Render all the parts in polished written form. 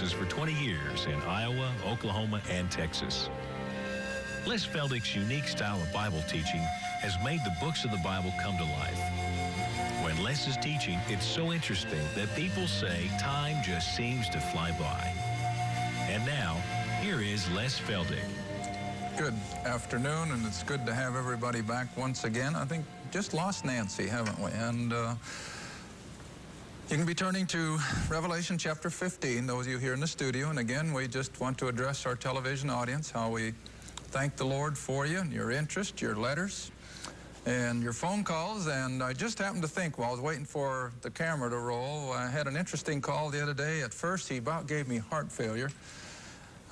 services for 20 years in Iowa, Oklahoma, and Texas. Les Feldick's unique style of Bible teaching has made the books of the Bible come to life. When Les is teaching, it's so interesting that people say time just seems to fly by. And now, here is Les Feldick. Good afternoon, and it's good to have everybody back once again. I think just lost Nancy, haven't we? And you can be turning to Revelation chapter 15, those of you here in the studio. And again, we just want to address our television audience, how we thank the Lord for you and your interest, your letters, and your phone calls. And I just happened to think while I was waiting for the camera to roll, I had an interesting call the other day. At first, he about gave me heart failure.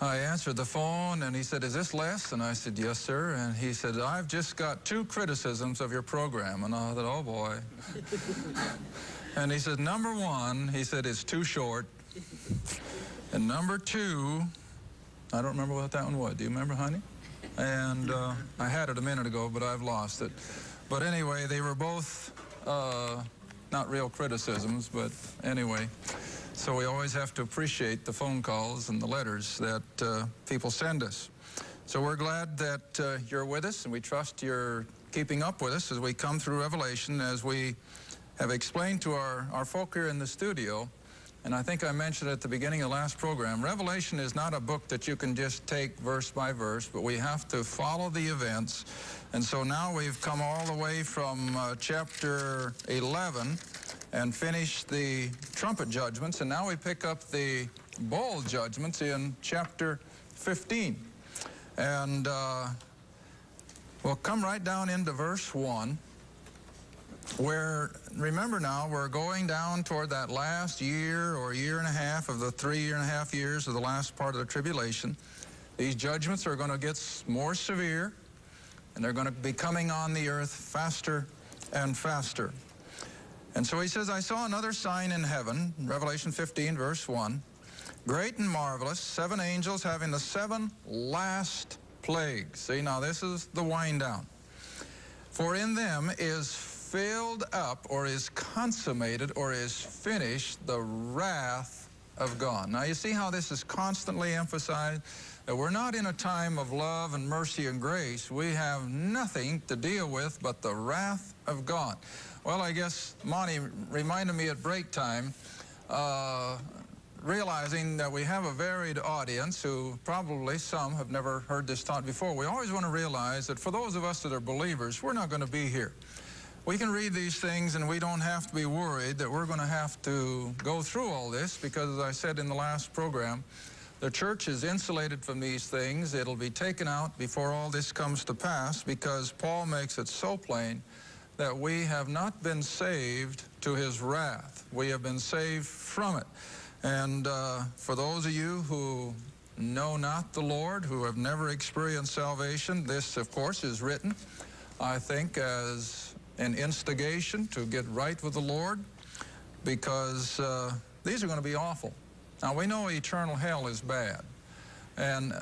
I answered the phone, and he said, "Is this Les?" And I said, "Yes, sir." And he said, "I've just got 2 criticisms of your program." And I thought, oh, boy. And he said, "Number 1, he said, it's too short. And number 2, I don't remember what that one was. Do you remember, honey?" And I had it a minute ago, but I've lost it. But anyway, they were both not real criticisms, but anyway. So we always have to appreciate the phone calls and the letters that people send us. So we're glad that you're with us, and we trust you're keeping up with us as we come through Revelation, as we have explained to our folk here in the studio. And I think I mentioned at the beginning of the last program, Revelation is not a book that you can just take verse by verse, but we have to follow the events. And so now we've come all the way from chapter 11 and finished the trumpet judgments, and now we pick up the bowl judgments in chapter 15. And we'll come right down into verse 1. Where, remember now, we're going down toward that last year or year and a half of the 3.5 years of the last part of the tribulation. These judgments are going to get more severe, and they're going to be coming on the earth faster and faster. And so he says, "I saw another sign in heaven," Revelation 15, verse 1, "great and marvelous, 7 angels having the 7 last plagues." See, now this is the wind down. "For in them is filled up, or is consummated, or is finished, the wrath of God." Now you see how this is constantly emphasized, that we're not in a time of love and mercy and grace. We have nothing to deal with but the wrath of God. Well, I guess Monty reminded me at break time, realizing that we have a varied audience who probably some have never heard this taught before. We always want to realize that for those of us that are believers, we're not going to be here. We can read these things, and we don't have to be worried that we're going to have to go through all this, because, as I said in the last program, the church is insulated from these things. It'll be taken out before all this comes to pass, because Paul makes it so plain that we have not been saved to his wrath. We have been saved from it. And for those of you who know not the Lord, who have never experienced salvation, this, of course, is written, I think, as an instigation to get right with the Lord, because these are going to be awful. Now, we know eternal hell is bad, and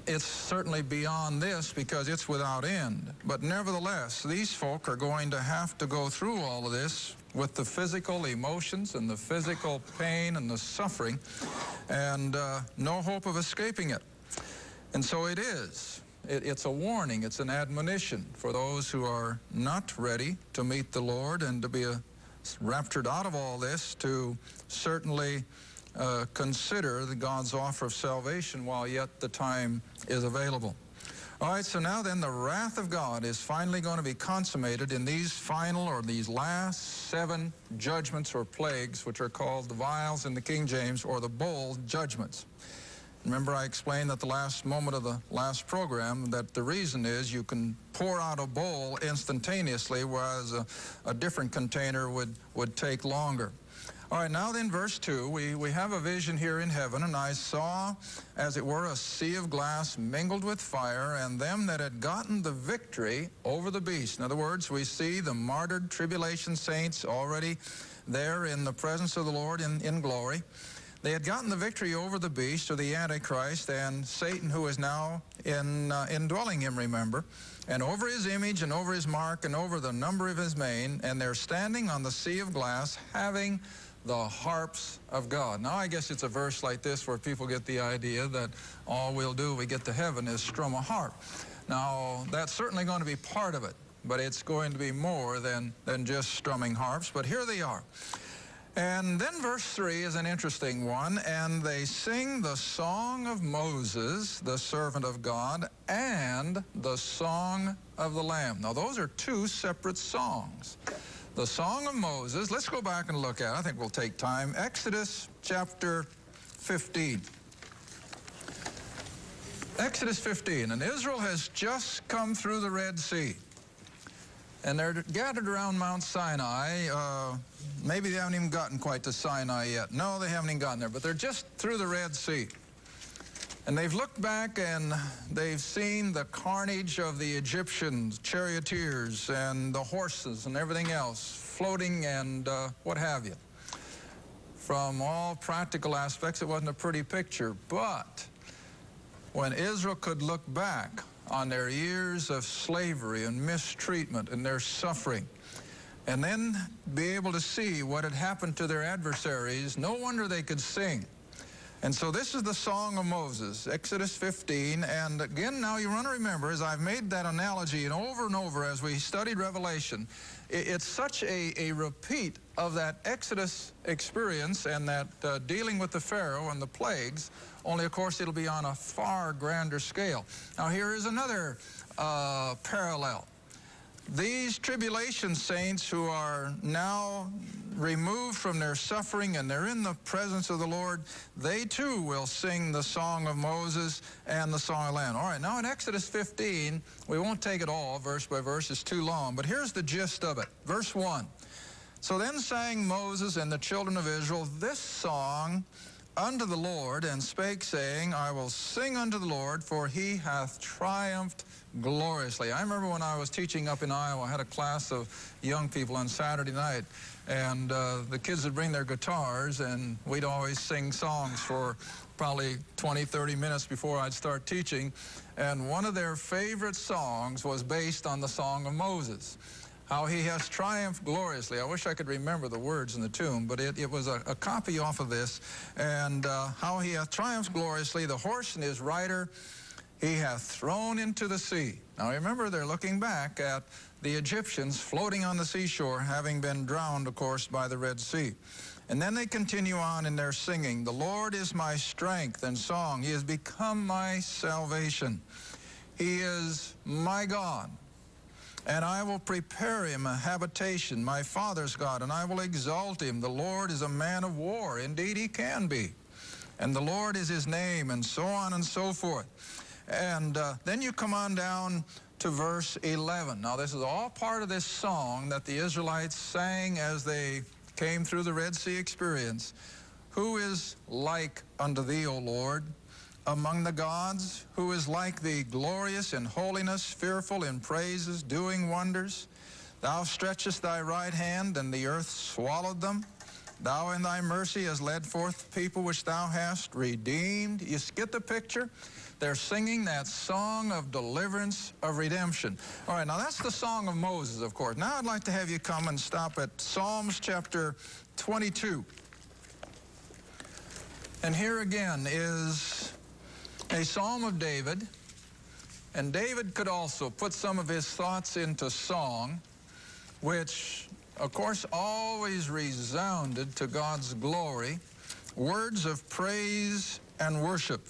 it's certainly beyond this because it's without end. But nevertheless, these folk are going to have to go through all of this with the physical emotions and the physical pain and the suffering, and no hope of escaping it. And so it is. It's a warning, it's an admonition for those who are not ready to meet the Lord and to be raptured out of all this, to certainly consider God's offer of salvation while yet the time is available. All right, so now then the wrath of God is finally going to be consummated in these final, or these last 7 judgments or plagues, which are called the vials in the King James, or the bowl judgments. Remember, I explained at the last moment of the last program that the reason is you can pour out a bowl instantaneously, whereas a different container would take longer. All right, now then, verse 2, we have a vision here in heaven, "And I saw, as it were, a sea of glass mingled with fire, and them that had gotten the victory over the beast." In other words, we see the martyred tribulation saints already there in the presence of the Lord in glory. They had gotten the victory over the beast, or the Antichrist, and Satan, who is now indwelling him, remember, and over his image and over his mark and over the number of his mane, and they're standing on the sea of glass, having the harps of God. Now, I guess it's a verse like this where people get the idea that all we'll do when we get to heaven is strum a harp. Now, that's certainly going to be part of it, but it's going to be more than just strumming harps. But here they are. And then verse 3 is an interesting one. And they sing the song of Moses, the servant of God, and the song of the Lamb. Now, those are two separate songs. The song of Moses, let's go back and look at it. I think we'll take time. Exodus chapter 15. Exodus 15, and Israel has just come through the Red Sea. And they're gathered around Mount Sinai. Maybe they haven't even gotten quite to Sinai yet. No, they haven't even gotten there, but they're just through the Red Sea. And they've looked back and they've seen the carnage of the Egyptians, charioteers, and the horses and everything else, floating and what have you. From all practical aspects, it wasn't a pretty picture. But when Israel could look back on their years of slavery and mistreatment and their suffering, and then be able to see what had happened to their adversaries, no wonder they could sing. And so this is the Song of Moses, Exodus 15. And again, now you want to remember, as I've made that analogy and over as we studied Revelation, it's such a repeat of that Exodus experience and that dealing with the Pharaoh and the plagues, only of course it'll be on a far grander scale. Now here is another parallel. These tribulation saints who are now removed from their suffering and they're in the presence of the Lord, they too will sing the Song of Moses and the Song of the Lamb. All right, now in Exodus 15, we won't take it all verse by verse, it's too long, but here's the gist of it. Verse 1, so then sang Moses and the children of Israel this song unto the Lord, and spake, saying, I will sing unto the Lord, for he hath triumphed gloriously. I remember when I was teaching up in Iowa, I had a class of young people on Saturday night, and the kids would bring their guitars, and we'd always sing songs for probably 20, 30 minutes before I'd start teaching, and one of their favorite songs was based on the Song of Moses. How he has triumphed gloriously. I wish I could remember the words in the tune, but it was a copy off of this. And how he hath triumphed gloriously, the horse and his rider he hath thrown into the sea. Now remember, they're looking back at the Egyptians floating on the seashore, having been drowned, of course, by the Red Sea. And then they continue on in their singing. The Lord is my strength and song. He has become my salvation. He is my God. And I will prepare him a habitation, my father's God, and I will exalt him. The Lord is a man of war. Indeed, he can be. And the Lord is his name, and so on and so forth. And then you come on down to verse 11. Now, this is all part of this song that the Israelites sang as they came through the Red Sea experience. Who is like unto thee, O Lord? Among the gods, who is like thee, glorious in holiness, fearful in praises, doing wonders? Thou stretchest thy right hand, and the earth swallowed them. Thou in thy mercy hast led forth the people which thou hast redeemed. You get the picture? They're singing that song of deliverance, of redemption. All right, now that's the Song of Moses, of course. Now I'd like to have you come and stop at Psalms chapter 22. And here again is a psalm of David, and David could also put some of his thoughts into song, which, of course, always resounded to God's glory, words of praise and worship.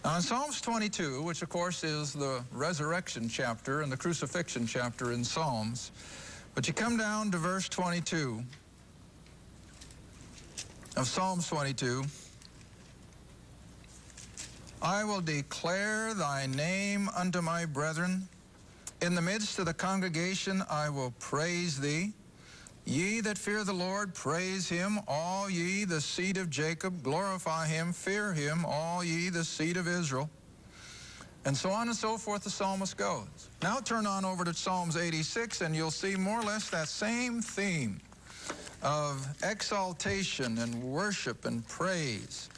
Now, in Psalms 22, which, of course, is the resurrection chapter and the crucifixion chapter in Psalms, but you come down to verse 22 of Psalms 22, I will declare thy name unto my brethren. In the midst of the congregation I will praise thee. Ye that fear the Lord, praise him. All ye, the seed of Jacob, glorify him. Fear him, all ye, the seed of Israel. And so on and so forth the psalmist goes. Now turn on over to Psalms 86, and you'll see more or less that same theme of exaltation and worship and praise.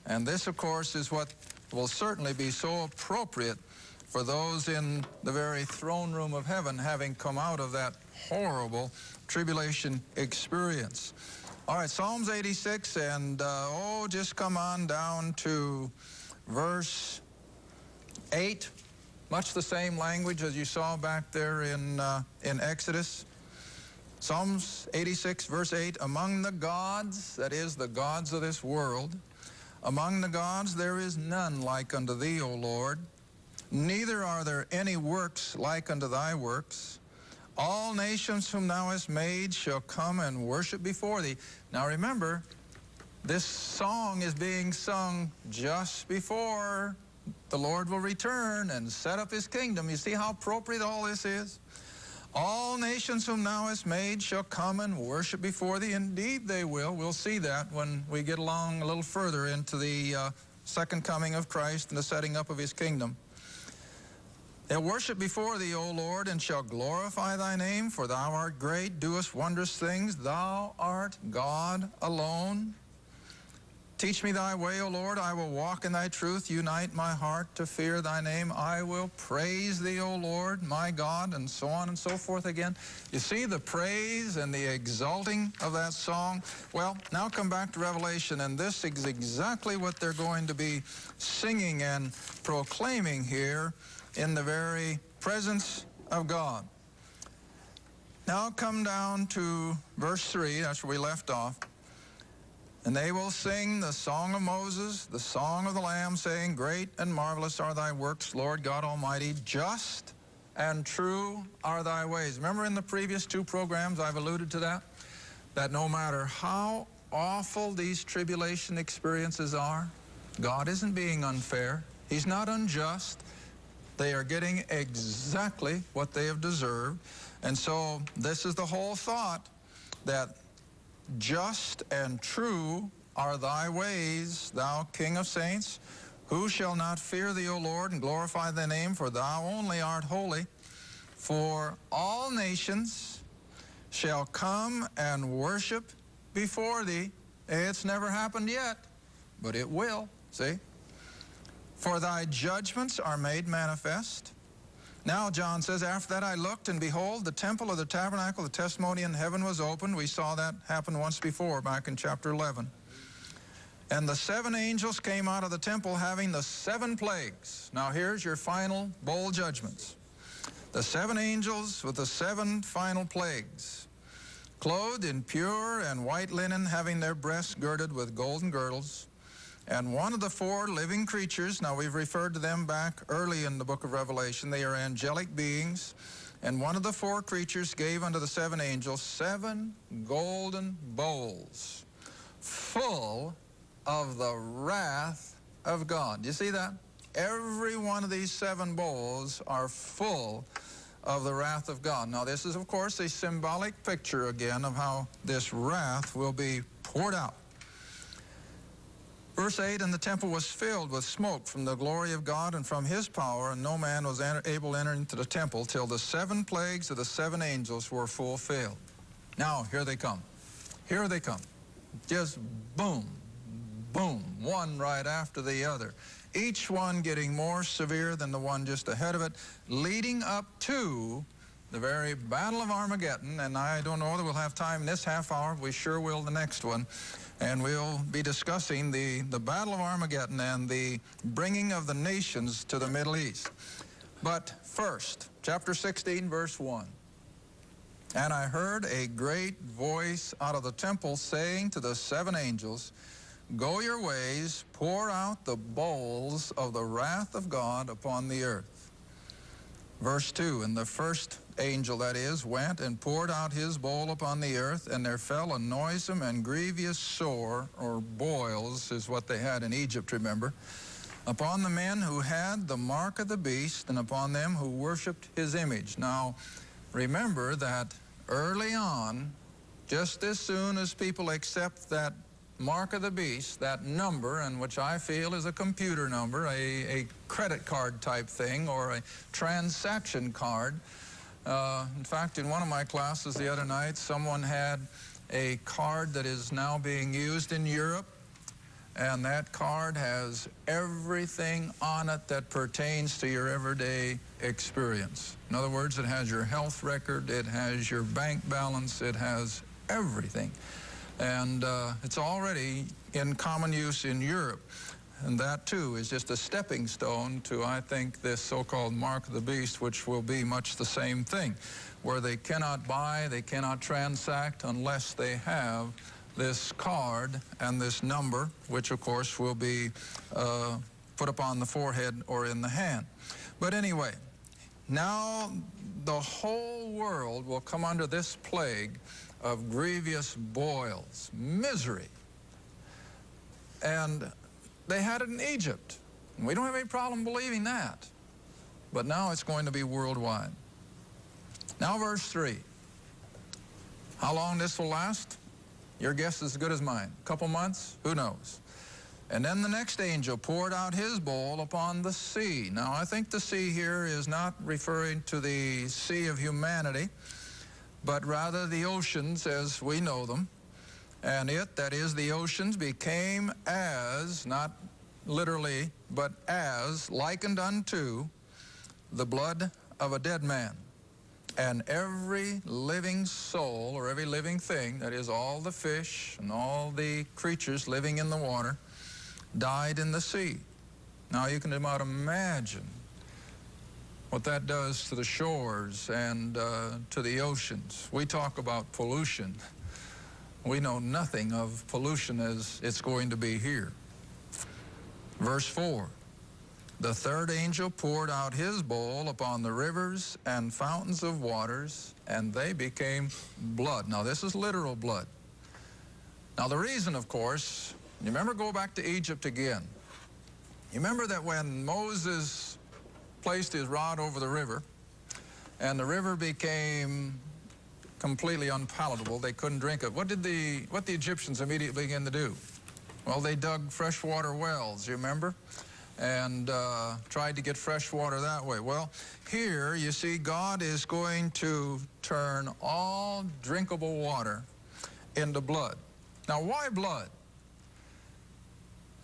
And this, of course, is what will certainly be so appropriate for those in the very throne room of heaven, having come out of that horrible tribulation experience. All right, Psalms 86, and just come on down to verse 8. Much the same language as you saw back there in Exodus. Psalms 86, verse 8, among the gods, that is, the gods of this world, among the gods there is none like unto thee, O Lord, neither are there any works like unto thy works. All nations whom thou hast made shall come and worship before thee. Now remember, this song is being sung just before the Lord will return and set up his kingdom. You see how appropriate all this is? All nations whom thou hast made shall come and worship before thee. Indeed they will. We'll see that when we get along a little further into the second coming of Christ and the setting up of his kingdom. They'll worship before thee, O Lord, and shall glorify thy name, for thou art great, doest wondrous things. Thou art God alone. Teach me thy way, O Lord. I will walk in thy truth. Unite my heart to fear thy name. I will praise thee, O Lord, my God, and so on and so forth again. You see the praise and the exalting of that song? Well, now come back to Revelation, and this is exactly what they're going to be singing and proclaiming here in the very presence of God. Now come down to verse 3. That's where we left off. And they will sing the song of Moses, the song of the Lamb, saying, great and marvelous are thy works, Lord God Almighty. Just and true are thy ways. Remember in the previous two programs I've alluded to that? That no matter how awful these tribulation experiences are, God isn't being unfair. He's not unjust. They are getting exactly what they have deserved. And so this is the whole thought, that just and true are thy ways, thou King of saints. Who shall not fear thee, O Lord, and glorify thy name? For thou only art holy. For all nations shall come and worship before thee. It's never happened yet, but it will, see? For thy judgments are made manifest. Now, John says, after that I looked, and behold, the temple of the tabernacle, the testimony in heaven was opened. We saw that happen once before, back in chapter 11. And the 7 angels came out of the temple having the 7 plagues. Now, here's your final bowl judgments. The 7 angels with the 7 final plagues, clothed in pure and white linen, having their breasts girded with golden girdles. And one of the 4 living creatures, now we've referred to them back early in the book of Revelation, they are angelic beings, and one of the 4 creatures gave unto the 7 angels 7 golden bowls full of the wrath of God. Do you see that? Every one of these 7 bowls are full of the wrath of God. Now this is, of course, a symbolic picture again of how this wrath will be poured out. Verse 8, and the temple was filled with smoke from the glory of God and from his power, and no man was able to enter into the temple till the 7 plagues of the 7 angels were fulfilled. Now, here they come. Here they come. Just boom, boom, one right after the other. Each one getting more severe than the one just ahead of it, leading up to the very Battle of Armageddon. And I don't know whether we'll have time in this half hour. We sure will the next one. And we'll be discussing the Battle of Armageddon and the bringing of the nations to the Middle East. But first, chapter 16, verse 1. And I heard a great voice out of the temple saying to the 7 angels, go your ways, pour out the bowls of the wrath of God upon the earth. Verse 2, and the first angel, that is, went and poured out his bowl upon the earth, and there fell a noisome and grievous sore, or boils is what they had in Egypt, remember, upon the men who had the mark of the beast, and upon them who worshipped his image. Now, remember that early on, just as soon as people accept that mark of the beast, that number, and which I feel is a computer number, a credit card type thing, or a transaction card. In fact, in one of my classes the other night, someone had a card that is now being used in Europe, and that card has everything on it that pertains to your everyday experience. In other words, it has your health record, it has your bank balance, it has everything. And it's already in common use in Europe. And that, too, is just a stepping stone to, I think, this so-called mark of the beast, which will be much the same thing, where they cannot buy, they cannot transact unless they have this card and this number, which, of course, will be put upon the forehead or in the hand. But anyway, now the whole world will come under this plague of grievous boils, misery. And they had it in Egypt. We don't have any problem believing that. But now it's going to be worldwide. Now verse 3. How long this will last? Your guess is as good as mine. A couple months? Who knows? And then the next angel poured out his bowl upon the sea. Now I think the sea here is not referring to the sea of humanity, but rather the oceans as we know them. And it, that is the oceans, became as, not literally, but as, likened unto the blood of a dead man. And every living soul, or every living thing, that is all the fish and all the creatures living in the water, died in the sea. Now you can about imagine what that does to the shores and to the oceans. We talk about pollution. We know nothing of pollution as it's going to be here. Verse 4, the third angel poured out his bowl upon the rivers and fountains of waters, and they became blood. Now this is literal blood. Now the reason, of course, you remember, go back to Egypt again. You remember that when Moses placed his rod over the river, and the river became completely unpalatable, they couldn't drink it. What the Egyptians immediately began to do? Well, they dug freshwater wells, you remember? And tried to get fresh water that way. Well, here, you see, God is going to turn all drinkable water into blood. Now, why blood?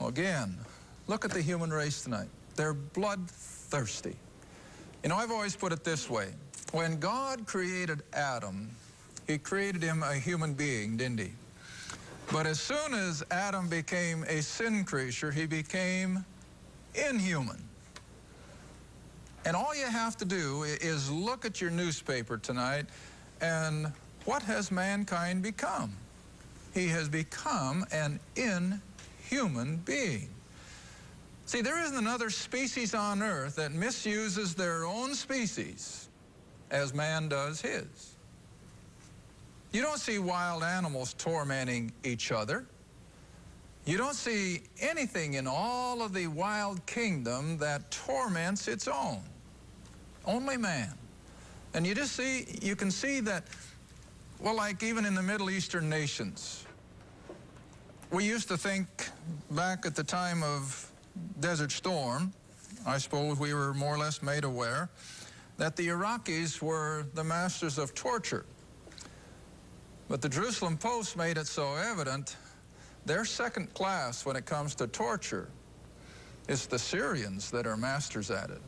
Well, again, look at the human race tonight. They're bloodthirsty. You know, I've always put it this way. When God created Adam, he created him a human being, didn't he? But as soon as Adam became a sin creature, he became inhuman. And all you have to do is look at your newspaper tonight, and what has mankind become? He has become an inhuman being. See, there isn't another species on earth that misuses their own species as man does his. You don't see wild animals tormenting each other. You don't see anything in all of the wild kingdom that torments its own. Only man. And you just see, you can see that, well, like even in the Middle Eastern nations, we used to think back at the time of Desert Storm, I suppose we were more or less made aware, that the Iraqis were the masters of torture. But the Jerusalem Post made it so evident they're second class when it comes to torture. It's the Syrians that are masters at it.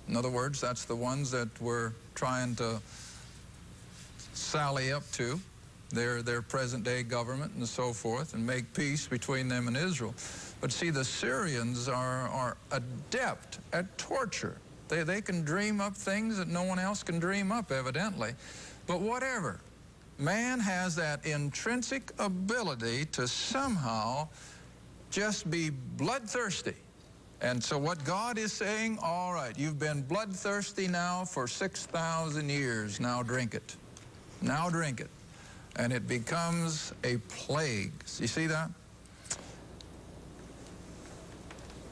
In other words, that's the ones that we're trying to sally up to, their present-day government and so forth, and make peace between them and Israel. But see, the Syrians are adept at torture. They can dream up things that no one else can dream up, evidently. But whatever. Man has that intrinsic ability to somehow just be bloodthirsty. And so what God is saying, all right, you've been bloodthirsty now for 6,000 years. Now drink it. Now drink it. And it becomes a plague. You see that?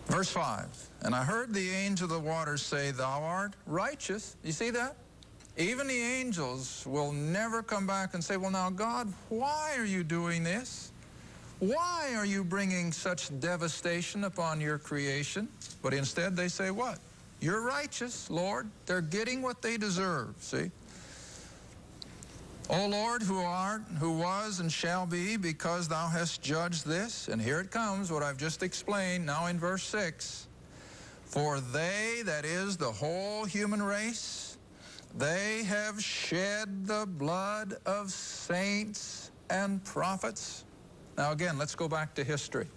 Verse 5, and I heard the angel of the waters say, thou art righteous. You see that? Even the angels will never come back and say, well, now, God, why are you doing this? Why are you bringing such devastation upon your creation? But instead they say what? You're righteous, Lord. They're getting what they deserve, see? O Lord, who art, who was, and shall be, because thou hast judged this. And here it comes, what I've just explained, now in verse 6. For they, that is the whole human race, they have shed the blood of saints and prophets. Now again, let's go back to history.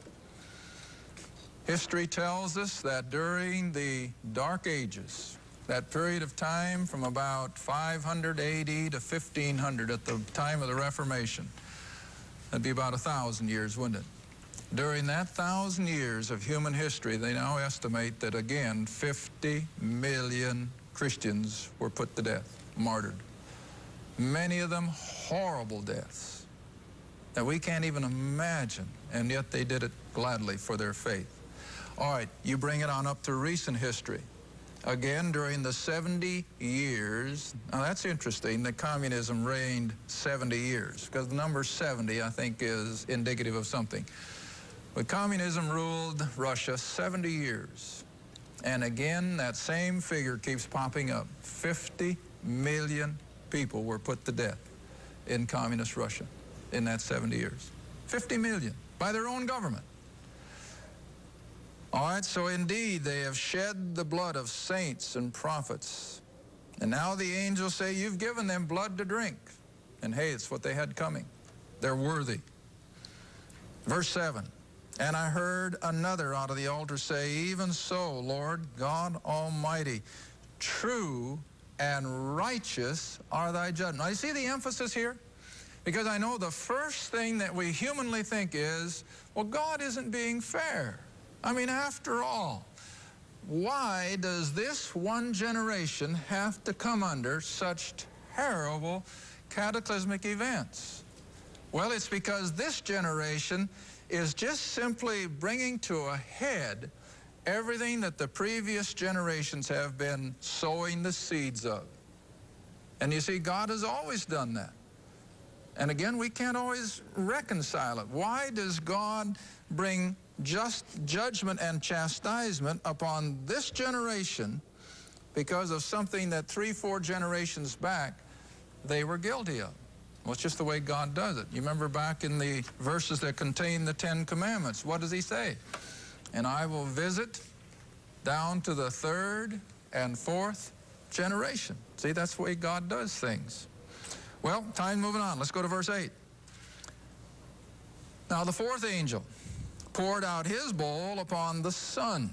History tells us that during the Dark Ages, that period of time from about 500 AD to 1500 at the time of the Reformation, that'd be about 1,000 years, wouldn't it? During that 1,000 years of human history, they now estimate that, again, 50 million Christians were put to death, martyred. Many of them horrible deaths that we can't even imagine, and yet they did it gladly for their faith. All right, you bring it on up to recent history. Again, during the 70 years, now that's interesting that communism reigned 70 years, because the number 70, I think, is indicative of something. But communism ruled Russia 70 years. And again, that same figure keeps popping up. 50 million people were put to death in communist Russia in that 70 years. 50 million by their own government. All right, so indeed, they have shed the blood of saints and prophets. And now the angels say, you've given them blood to drink. And hey, it's what they had coming. They're worthy. Verse 7, and I heard another out of the altar say, even so, Lord God Almighty, true and righteous are thy judgments. Now, you see the emphasis here? Because I know the first thing that we humanly think is, well, God isn't being fair. I mean, after all, why does this one generation have to come under such terrible cataclysmic events? Well, it's because this generation is just simply bringing to a head everything that the previous generations have been sowing the seeds of. And you see, God has always done that. And again, we can't always reconcile it. Why does God bring just judgment and chastisement upon this generation because of something that 3-4 generations back they were guilty of? Well, it's just the way God does it. You remember back in the verses that contain the 10 Commandments, what does he say? And I will visit down to the 3rd and 4th generation. See, that's the way God does things. Well, time moving on. Let's go to verse 8. Now the 4th angel poured out his bowl upon the sun,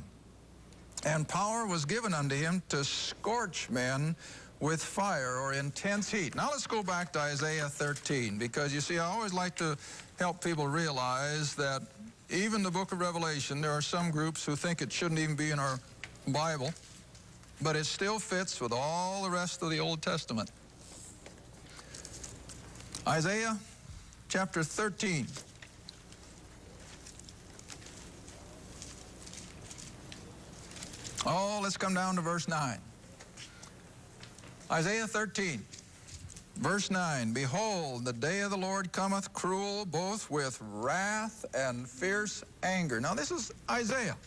and power was given unto him to scorch men with fire or intense heat. Now let's go back to Isaiah 13, because you see, I always like to help people realize that even the book of Revelation, there are some groups who think it shouldn't even be in our Bible, but it still fits with all the rest of the Old Testament. Isaiah chapter 13. Oh, let's come down to verse 9. Isaiah 13, verse 9. Behold, the day of the Lord cometh cruel, both with wrath and fierce anger. Now this is Isaiah,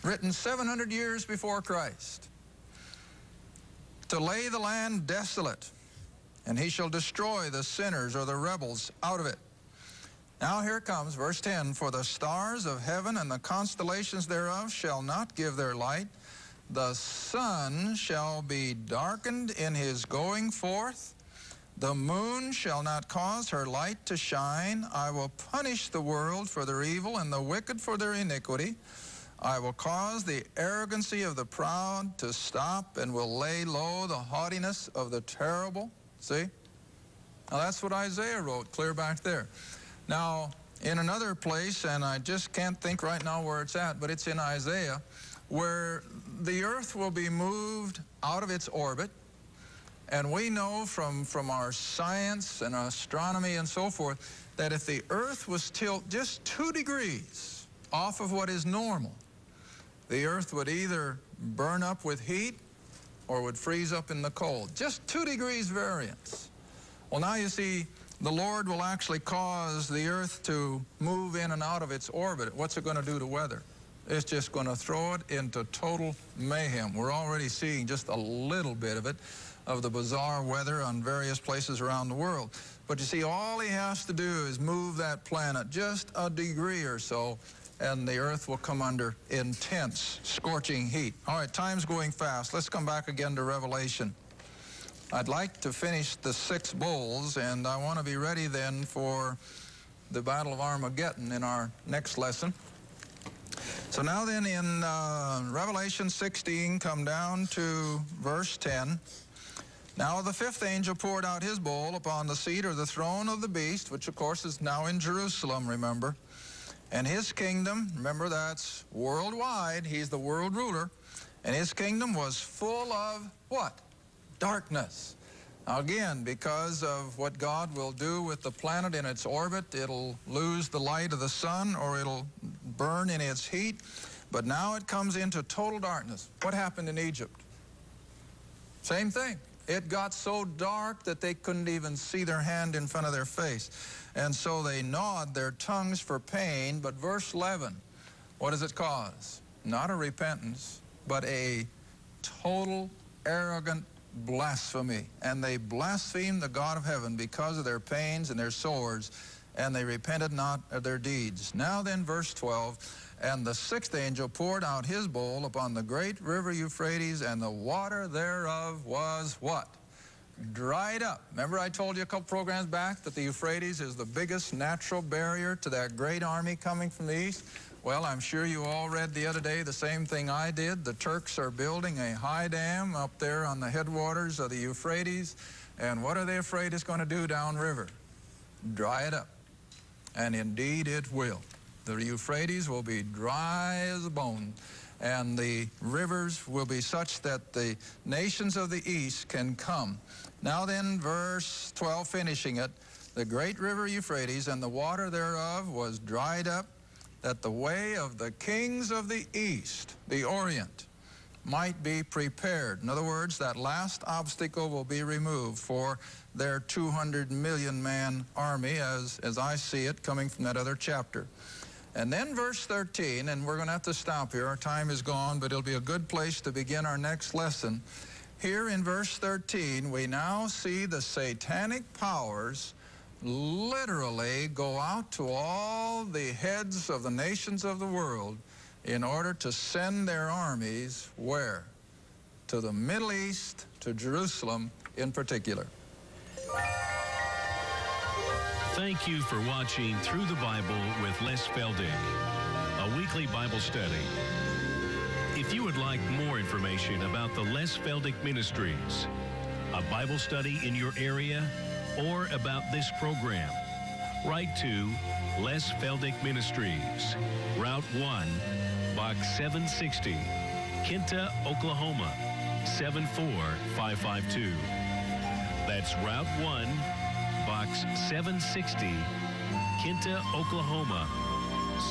written 700 years before Christ. To lay the land desolate, and he shall destroy the sinners or the rebels out of it. Now here comes verse 10. For the stars of heaven and the constellations thereof shall not give their light. The sun shall be darkened in his going forth. The moon shall not cause her light to shine. I will punish the world for their evil and the wicked for their iniquity. I will cause the arrogancy of the proud to stop and will lay low the haughtiness of the terrible. See? Now that's what Isaiah wrote clear back there. Now, in another place, and I just can't think right now where it's at, but it's in Isaiah, where the earth will be moved out of its orbit. And we know from our science and astronomy and so forth that if the earth was tilted just 2 degrees off of what is normal, the earth would either burn up with heat or would freeze up in the cold. Just 2 degrees variance. Well, now you see, the Lord will actually cause the earth to move in and out of its orbit. What's it going to do to weather? It's just going to throw it into total mayhem. We're already seeing just a little bit of it, of the bizarre weather on various places around the world. But you see, all he has to do is move that planet just a degree or so, and the earth will come under intense, scorching heat. All right, time's going fast. Let's come back again to Revelation. I'd like to finish the 6 bowls, and I want to be ready then for the Battle of Armageddon in our next lesson. So now then in Revelation 16, come down to verse 10. Now the 5th angel poured out his bowl upon the seat or the throne of the beast, which of course is now in Jerusalem, remember. And his kingdom, remember that's worldwide, he's the world ruler, and his kingdom was full of what? Darkness. Now again, because of what God will do with the planet in its orbit, it'll lose the light of the sun or it'll burn in its heat. But now it comes into total darkness. What happened in Egypt? Same thing. It got so dark that they couldn't even see their hand in front of their face. And so they gnawed their tongues for pain. But verse 11, what does it cause? Not a repentance, but a total arrogant blasphemy. And they blasphemed the God of heaven because of their pains and their sores, and they repented not of their deeds. Now then, verse 12, and the 6th angel poured out his bowl upon the great river Euphrates, and the water thereof was what? Dried up. Remember I told you a couple programs back that the Euphrates is the biggest natural barrier to that great army coming from the east? Well, I'm sure you all read the other day the same thing I did. The Turks are building a high dam up there on the headwaters of the Euphrates. And what are they afraid it's going to do downriver? Dry it up. And indeed it will. The Euphrates will be dry as a bone. And the rivers will be such that the nations of the east can come. Now then, verse 12, finishing it. The great river Euphrates and the water thereof was dried up, that the way of the kings of the east, the Orient, might be prepared. In other words, that last obstacle will be removed for their 200 million man army, as I see it coming from that other chapter. And then verse 13, and we're going to have to stop here. Our time is gone, but it'll be a good place to begin our next lesson. Here in verse 13, we now see the satanic powers literally go out to all the heads of the nations of the world in order to send their armies where? To the Middle East, to Jerusalem in particular. Thank you for watching Through the Bible with Les Feldick, a weekly Bible study. If you would like more information about the Les Feldick Ministries, a Bible study in your area, or about this program, write to Les Feldick Ministries, Route 1, Box 760, Kinta, Oklahoma, 74552. That's Route 1, Box 760, Kinta, Oklahoma,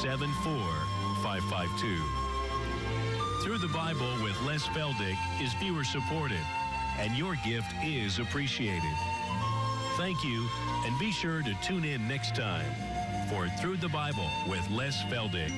74552. Through the Bible with Les Feldick is viewer supported, and your gift is appreciated. Thank you, and be sure to tune in next time for Through the Bible with Les Feldick.